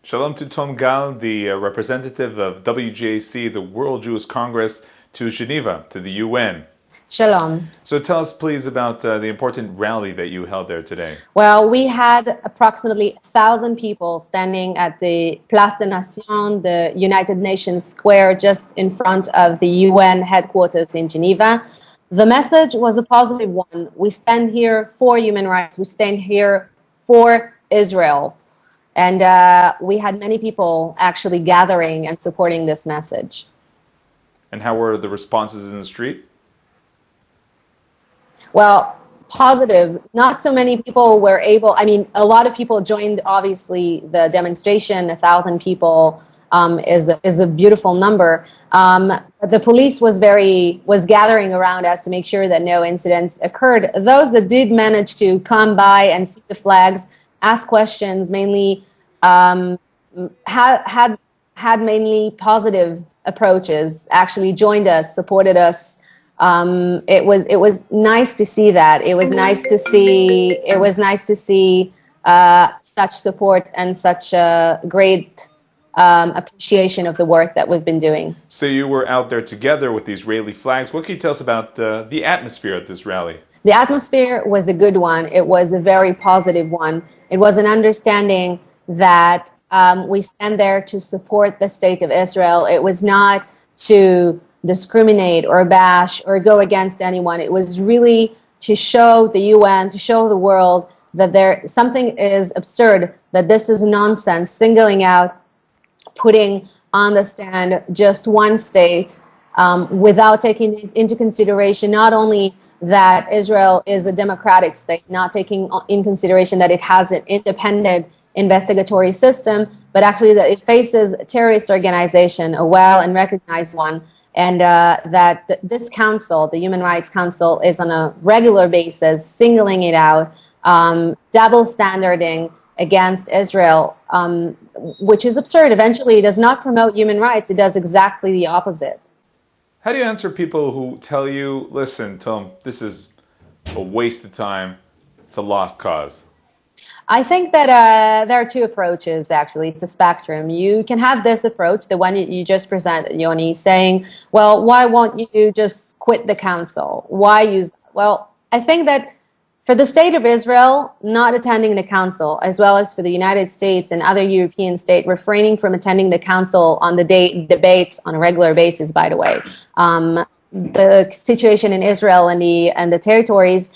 Shalom to Tom Gal, the representative of WJC, the World Jewish Congress, to Geneva, to the UN. Shalom. So tell us, please, about the important rally that you held there today. Well, we had approximately 1,000 people standing at the Place des Nations, the United Nations Square, just in front of the UN headquarters in Geneva. The message was a positive one. We stand here for human rights. We stand here for Israel. And we had many people actually gathering and supporting this message. And how were the responses in the street? Well, positive. Not so many people were able, a lot of people joined, obviously, the demonstration. 1,000 people is a beautiful number. The police was gathering around us to make sure that no incidents occurred. Those that did manage to come by and see the flags, ask questions, mainly had mainly positive approaches, actually joined us, supported us. It was nice to see that. It was nice to see such support and such a great appreciation of the work that we've been doing. So you were out there together with the Israeli flags. What can you tell us about the atmosphere at this rally? The atmosphere was a good one. It was a very positive one. It was an understanding that we stand there to support the state of Israel. It was not to discriminate or bash or go against anyone. It was really to show the UN, to show the world that something is absurd, that this is nonsense, singling out, putting on the stand just one state without taking into consideration not only that Israel is a democratic state, not taking in consideration that it has an independent investigatory system, but actually that it faces a terrorist organization, a well and recognized one, and that this council, the Human Rights Council, is on a regular basis singling it out, double standarding against Israel, which is absurd. Eventually, it does not promote human rights. It does exactly the opposite. How do you answer people who tell you, listen, Tom, this is a waste of time, it's a lost cause? I think that there are two approaches, actually. It's a spectrum. You can have this approach, the one you just presented, Yoni, saying, well, why won't you just quit the council? Why use that? Well, I think that for the state of Israel not attending the council, as well as for the United States and other European states refraining from attending the council on the debates on a regular basis, by the way, the situation in Israel and the territories,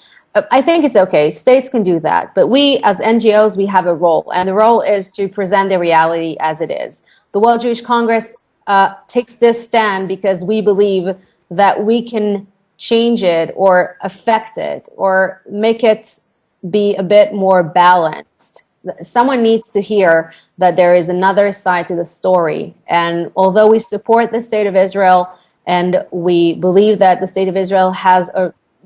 I think it's okay. States can do that. But we, as NGOs, we have a role. And the role is to present the reality as it is. The World Jewish Congress takes this stand because we believe that we can change it or affect it or make it be a bit more balanced. Someone needs to hear that there is another side to the story. And although we support the state of Israel and we believe that the state of Israel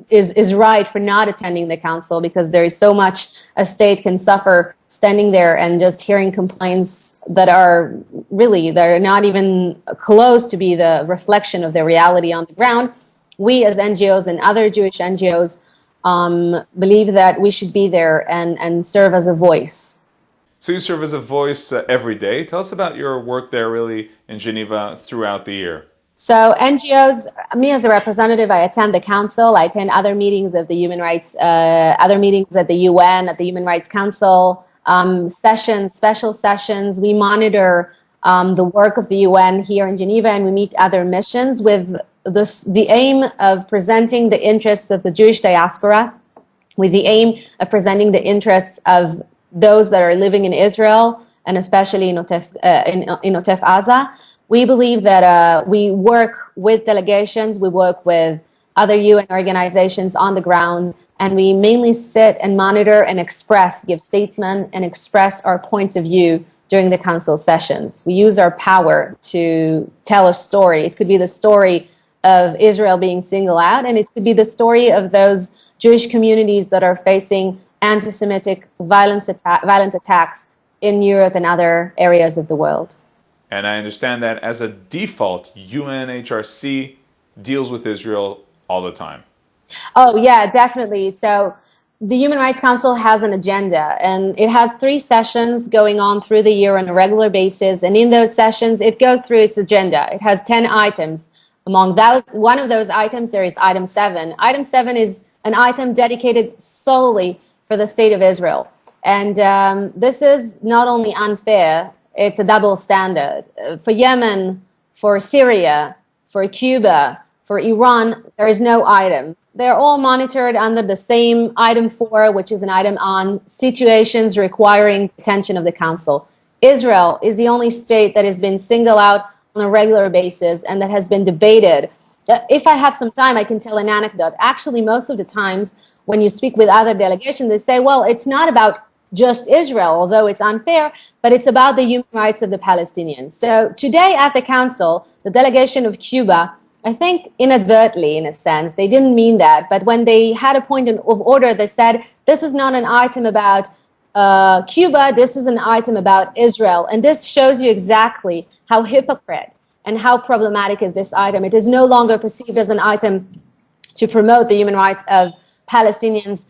is right for not attending the council, because there is so much a state can suffer standing there and just hearing complaints that are not even close to be the reflection of the reality on the ground. We as NGOs and other Jewish NGOs believe that we should be there and serve as a voice. So you serve as a voice every day. Tell us about your work there really in Geneva throughout the year. So NGOs, me as a representative, I attend the council, I attend other meetings of the human rights, other meetings at the UN, at the Human Rights Council, sessions, special sessions. We monitor the work of the UN here in Geneva, and we meet other missions with the aim of presenting the interests of the Jewish diaspora, with the aim of presenting the interests of those that are living in Israel, and especially in Otef Aza. We believe that we work with delegations, we work with other UN organizations on the ground, and we mainly sit and monitor and give statements and express our points of view during the council sessions. We use our power to tell a story. It could be the story of Israel being singled out, and it could be the story of those Jewish communities that are facing anti-Semitic violent attacks in Europe and other areas of the world. And I understand that as a default, UNHRC deals with Israel all the time. Oh, yeah, definitely. So the Human Rights Council has an agenda, and it has 3 sessions going on through the year on a regular basis. And in those sessions, it goes through its agenda. It has 10 items. Among those, one of those items, there is item 7. Item 7 is an item dedicated solely for the State of Israel. And this is not only unfair, it's a double standard. For Yemen, for Syria, for Cuba, for Iran, there is no item. They're all monitored under the same item 4, which is an item on situations requiring attention of the Council. Israel is the only state that has been singled out on a regular basis and that has been debated. If I have some time, I can tell an anecdote. Actually, most of the times when you speak with other delegations, they say, well, it's not about just Israel, although it's unfair, but it's about the human rights of the Palestinians. So today at the Council, the delegation of Cuba, I think inadvertently, in a sense, they didn't mean that, but when they had a point of order, they said, this is not an item about Cuba, this is an item about Israel. And this shows you exactly how hypocrite and how problematic is this item. It is no longer perceived as an item to promote the human rights of Palestinians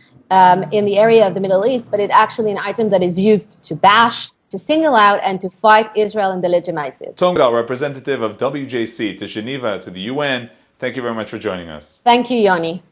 in the area of the Middle East, but it's actually an item that is used to bash, to single out, and to fight Israel and delegitimize it. Tongal, representative of WJC to Geneva to the UN, thank you very much for joining us. Thank you, Yoni.